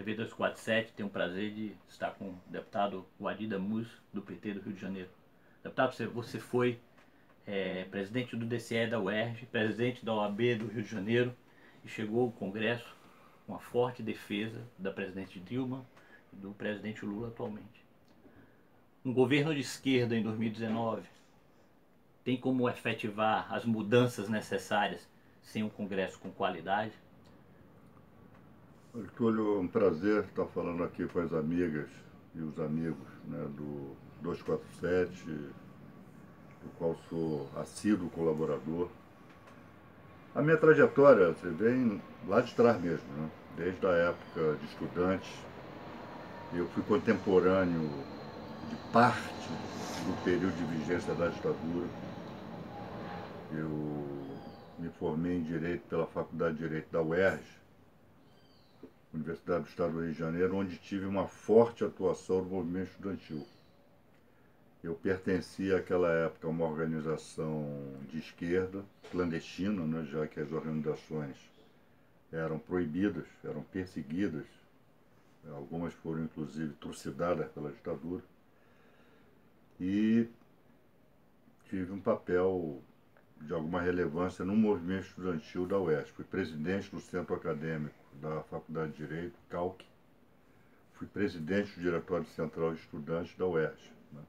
TV 247 tem o prazer de estar com o deputado Wadi Damus, do PT do Rio de Janeiro. Deputado, você foi presidente do DCE da UERJ, presidente da OAB do Rio de Janeiro e chegou ao Congresso com uma forte defesa da presidente Dilma e do presidente Lula atualmente. Um governo de esquerda em 2019 tem como efetivar as mudanças necessárias sem um Congresso com qualidade? Túlio, um prazer estar falando aqui com as amigas e os amigos, né, do 247, do qual sou assíduo colaborador. A minha trajetória, você vem lá de trás mesmo, né? Desde a época de estudante. Eu fui contemporâneo de parte do período de vigência da ditadura. Eu me formei em Direito pela Faculdade de Direito da UERJ, Universidade do Estado do Rio de Janeiro, onde tive uma forte atuação no movimento estudantil. Eu pertencia àquela época a uma organização de esquerda, clandestina, né, já que as organizações eram proibidas, eram perseguidas, algumas foram inclusive trucidadas pela ditadura, e tive um papel de alguma relevância no movimento estudantil da UERJ. Fui presidente do Centro Acadêmico da Faculdade de Direito, CAUC. Fui presidente do Diretório Central de Estudantes da UERJ. Né?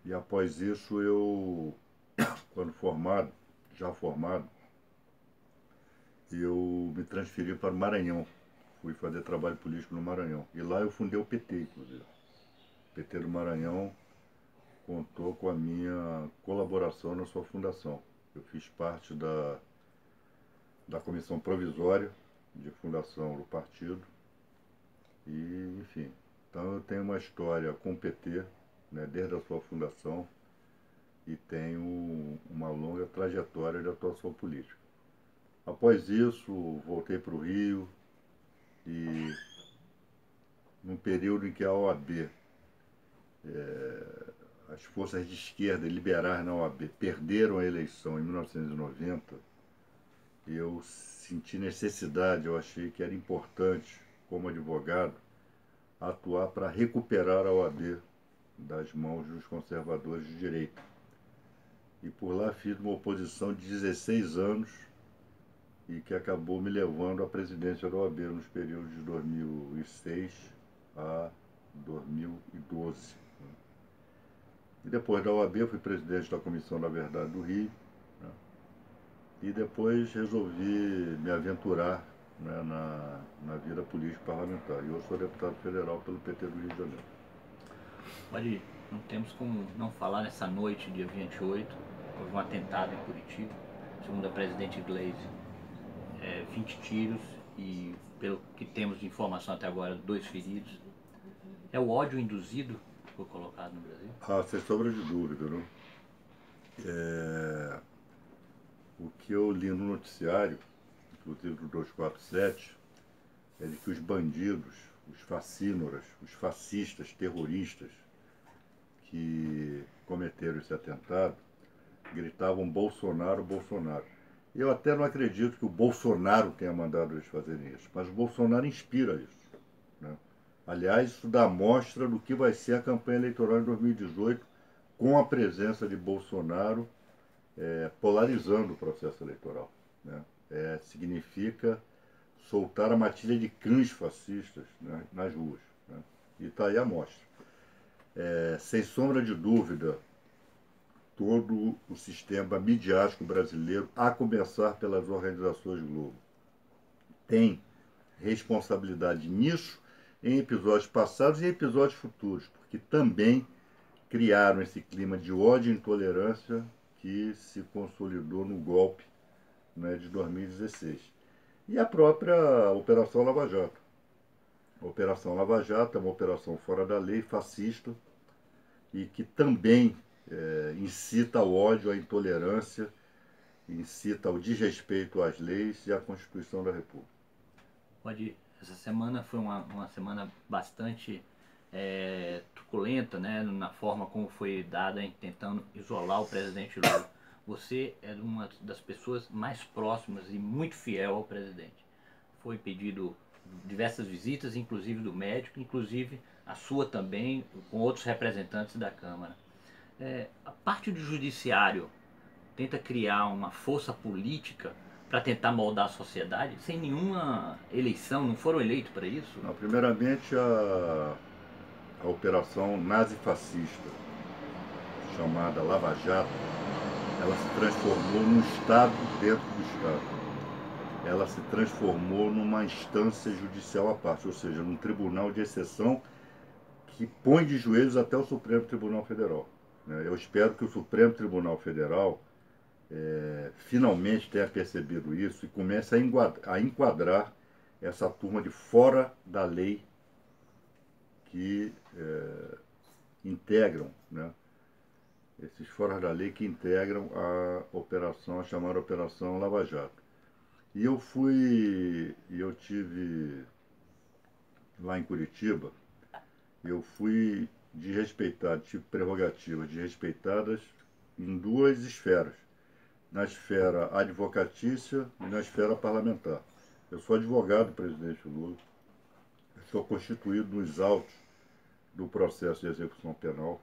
E após isso eu, quando formado, já formado, eu me transferi para o Maranhão. Fui fazer trabalho político no Maranhão. E lá eu fundei o PT, inclusive. O PT do Maranhão contou com a minha colaboração na sua fundação. Eu fiz parte da comissão provisória de fundação do partido e, enfim, então eu tenho uma história com o PT, né, desde a sua fundação, e tenho uma longa trajetória de atuação política. Após isso, voltei para o Rio e, num período em que a OAB, as forças de esquerda liberais na OAB perderam a eleição em 1990, eu senti necessidade, eu achei que era importante, como advogado, atuar para recuperar a OAB das mãos dos conservadores de direita. E por lá fiz uma oposição de 16 anos e que acabou me levando à presidência da OAB nos períodos de 2006 a 2012. E depois da OAB fui presidente da Comissão da Verdade do Rio, né? E depois resolvi me aventurar, né, na vida política parlamentar. E eu sou deputado federal pelo PT do Rio de Janeiro. Olha, não temos como não falar nessa noite, dia 28, houve um atentado em Curitiba, segundo a presidente Gleisi, 20 tiros e, pelo que temos de informação até agora, 2 feridos. É o ódio induzido que foi colocado no Brasil? Ah, sem sombra de dúvida, né? O que eu li no noticiário, inclusive do 247, é de que os bandidos, os facínoras, os fascistas, terroristas que cometeram esse atentado, gritavam Bolsonaro, Bolsonaro. Eu até não acredito que o Bolsonaro tenha mandado eles fazerem isso, mas o Bolsonaro inspira isso, né? Aliás, isso dá mostra do que vai ser a campanha eleitoral de 2018 com a presença de Bolsonaro polarizando o processo eleitoral, né? Significa soltar a matilha de cães fascistas, né, nas ruas, né? E está aí a mostra. Sem sombra de dúvida, todo o sistema midiático brasileiro, a começar pelas organizações Globo, tem responsabilidade nisso, em episódios passados e em episódios futuros, porque também criaram esse clima de ódio e intolerância que se consolidou no golpe, né, de 2016. E a própria Operação Lava Jato. A Operação Lava Jato é uma operação fora da lei, fascista, e que também incita ao ódio, à intolerância, incita ao desrespeito às leis e à Constituição da República. Essa semana foi uma semana bastante truculenta, né, na forma como foi dada, tentando isolar o presidente Lula. Você é uma das pessoas mais próximas e muito fiel ao presidente. foi pedido diversas visitas, inclusive do médico, inclusive a sua também, com outros representantes da Câmara. A parte do judiciário tenta criar uma força política para tentar moldar a sociedade, sem nenhuma eleição, não foram eleitos para isso? Não, primeiramente, a operação nazifascista, chamada Lava Jato, ela se transformou num Estado dentro do Estado. Ela se transformou numa instância judicial à parte, ou seja, num tribunal de exceção que põe de joelhos até o Supremo Tribunal Federal. Eu espero que o Supremo Tribunal Federal finalmente tenha percebido isso e comece a enquadrar essa turma de fora da lei que integram, né? Esses fora da lei que integram a chamada Operação Lava Jato. E eu tive lá em Curitiba, eu fui desrespeitado, tive prerrogativas desrespeitadas em duas esferas, na esfera advocatícia e na esfera parlamentar. Eu sou advogado do presidente Lula, sou constituído nos autos do processo de execução penal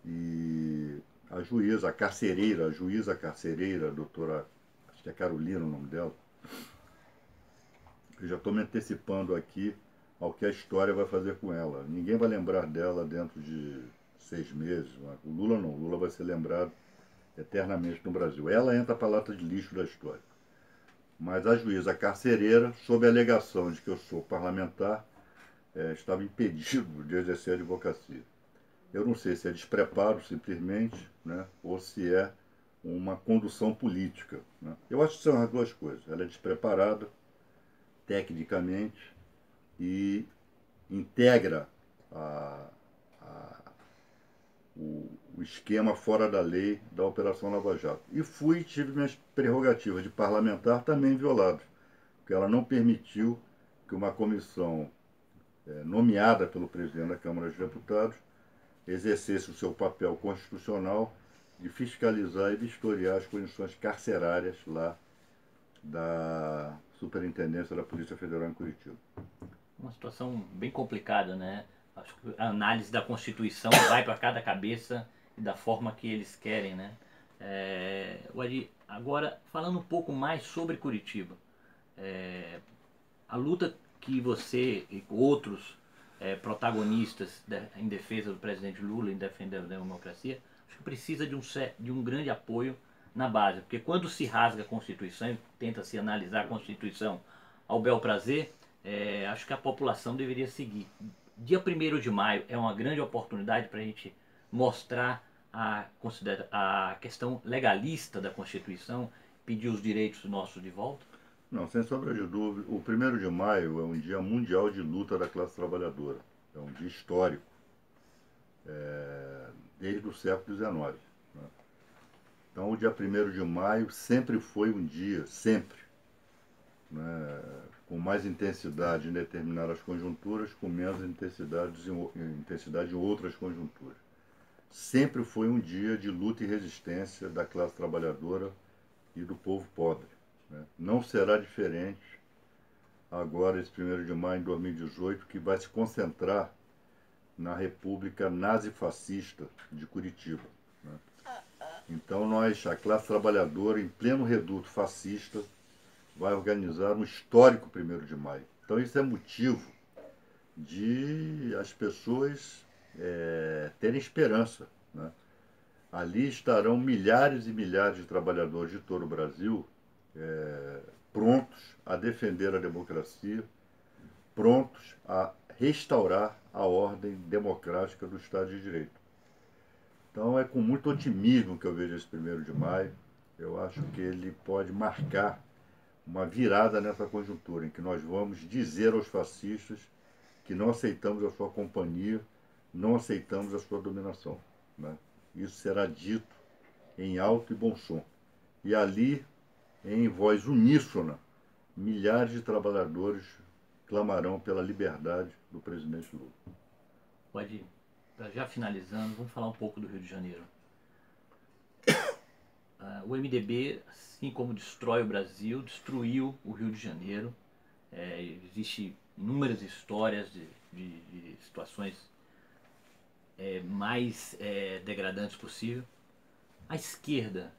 e a juíza carcereira, a doutora, acho que é Carolina o nome dela, eu já estou me antecipando aqui ao que a história vai fazer com ela. Ninguém vai lembrar dela dentro de 6 meses. O Lula não. O Lula vai ser lembrado eternamente no Brasil. Ela entra para a lata de lixo da história. Mas a juíza carcereira, sob a alegação de que eu sou parlamentar, estava impedido de exercer a advocacia. Eu não sei se é despreparo, simplesmente, né, ou se é uma condução política. Né? Eu acho que são as duas coisas. Ela é despreparada, tecnicamente, e integra o esquema fora da lei da Operação Lava Jato. E tive minhas prerrogativas de parlamentar também violadas, porque ela não permitiu que uma comissão nomeada pelo presidente da Câmara dos Deputados exercesse o seu papel constitucional de fiscalizar e vistoriar as condições carcerárias lá da Superintendência da Polícia Federal em Curitiba. Uma situação bem complicada, né? Acho que a análise da Constituição vai para cada cabeça e da forma que eles querem, né? Agora, falando um pouco mais sobre Curitiba, a luta que você e outros protagonistas em defesa do presidente Lula, em defender a democracia, acho que precisa de um grande apoio na base, porque quando se rasga a Constituição e tenta-se analisar a Constituição ao bel prazer, acho que a população deveria seguir. Dia 1º de maio é uma grande oportunidade para a gente mostrar a questão legalista da Constituição, pedir os direitos nossos de volta? Não, sem sombra de dúvida. O 1º de maio é um dia mundial de luta da classe trabalhadora. É um dia histórico, desde o século XIX. Né? Então, o dia 1º de maio sempre foi um dia, sempre, né, com mais intensidade em determinadas conjunturas, com menos intensidade em outras conjunturas. Sempre foi um dia de luta e resistência da classe trabalhadora e do povo pobre. Né? Não será diferente agora, esse 1º de maio de 2018, que vai se concentrar na República Nazifascista de Curitiba. Né? Então, a classe trabalhadora, em pleno reduto fascista, vai organizar um histórico 1º de maio. Então, isso é motivo de as pessoas terem esperança. Né? Ali estarão milhares e milhares de trabalhadores de todo o Brasil prontos a defender a democracia, prontos a restaurar a ordem democrática do Estado de Direito. Então é com muito otimismo que eu vejo esse 1º de maio. Eu acho que ele pode marcar uma virada nessa conjuntura, em que nós vamos dizer aos fascistas que não aceitamos a sua companhia, não aceitamos a sua dominação. Né? Isso será dito em alto e bom som. E ali, em voz uníssona, milhares de trabalhadores clamarão pela liberdade do presidente Lula. Pode, já finalizando, vamos falar um pouco do Rio de Janeiro. O MDB, assim como destrói o Brasil, destruiu o Rio de Janeiro. Existem inúmeras histórias de situações mais degradantes possível. A esquerda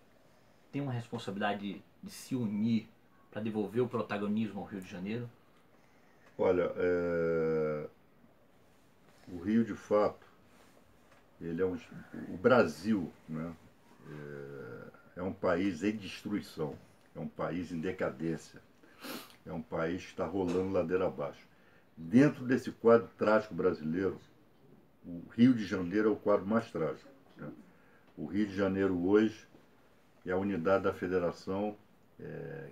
tem uma responsabilidade de se unir para devolver o protagonismo ao Rio de Janeiro? Olha, o Rio de fato, ele é o Brasil, né? É um país em destruição, é um país em decadência, é um país que está rolando ladeira abaixo. Dentro desse quadro trágico brasileiro, o Rio de Janeiro é o quadro mais trágico, né? O Rio de Janeiro hoje é a unidade da federação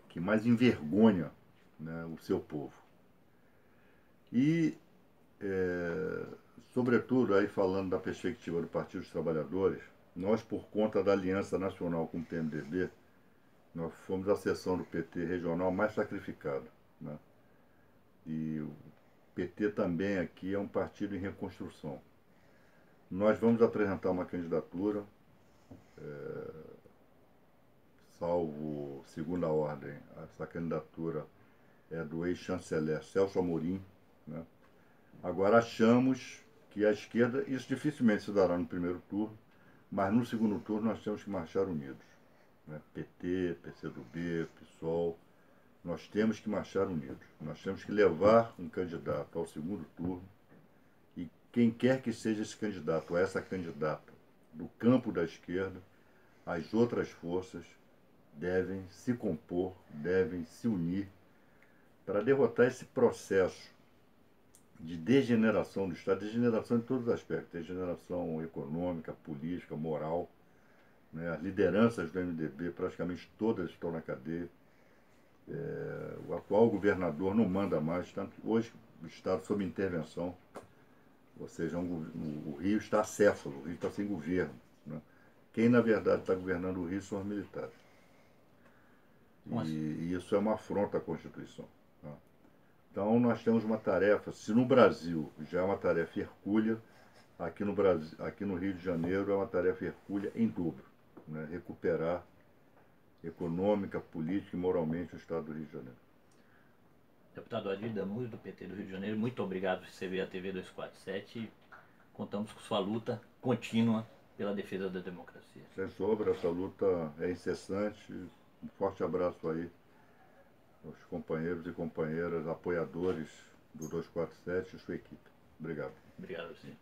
que mais envergonha, né, o seu povo. E, sobretudo, aí falando da perspectiva do Partido dos Trabalhadores, nós, por conta da aliança nacional com o PMDB, nós fomos a seção do PT regional mais sacrificada, né? E o PT também aqui é um partido em reconstrução. Nós vamos apresentar uma candidatura, salvo segunda ordem. Essa candidatura é do ex-chanceler Celso Amorim, né? Agora achamos que a esquerda, isso dificilmente se dará no primeiro turno, mas no segundo turno nós temos que marchar unidos, né? PT, PCdoB, PSOL, nós temos que marchar unidos. Nós temos que levar um candidato ao segundo turno e quem quer que seja esse candidato ou essa candidata do campo da esquerda, as outras forças devem se compor, devem se unir para derrotar esse processo de degeneração do Estado, degeneração em todos os aspectos, degeneração econômica, política, moral, né? As lideranças do MDB, praticamente todas estão na cadeia. O atual governador não manda mais, tanto que hoje o Estado sob intervenção, ou seja, o Rio está acéfalo, o Rio está sem governo, né? Quem na verdade está governando o Rio são os militares. E isso é uma afronta à Constituição, né? Então nós temos uma tarefa, se no Brasil já é uma tarefa hercúlea, aqui no Brasil, aqui no Rio de Janeiro é uma tarefa hercúlea em dobro, né? Recuperar econômica, política e moralmente o Estado do Rio de Janeiro. Deputado Adir Damus, do PT do Rio de Janeiro, muito obrigado por receber a TV 247. Contamos com sua luta contínua pela defesa da democracia. Sem sombra, essa luta é incessante. Um forte abraço aí aos companheiros e companheiras, apoiadores do 247 e sua equipe. Obrigado. Obrigado, senhor.